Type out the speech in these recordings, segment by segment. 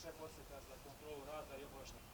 šef odseka za kontrolu rada i obaveštenja.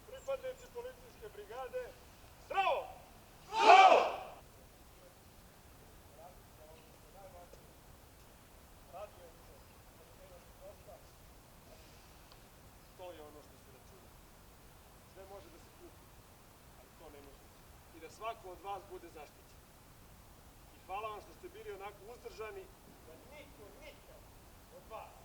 Pripadnici policijske brigade, zdravo! Zdravo! Radio se, nema posla, to je ono što se računa. Sve može da se kupi, ali to ne može. I da svako od vas bude zaštićen. I hvala vam što ste bili onako uzdržani, da niko nikad od vas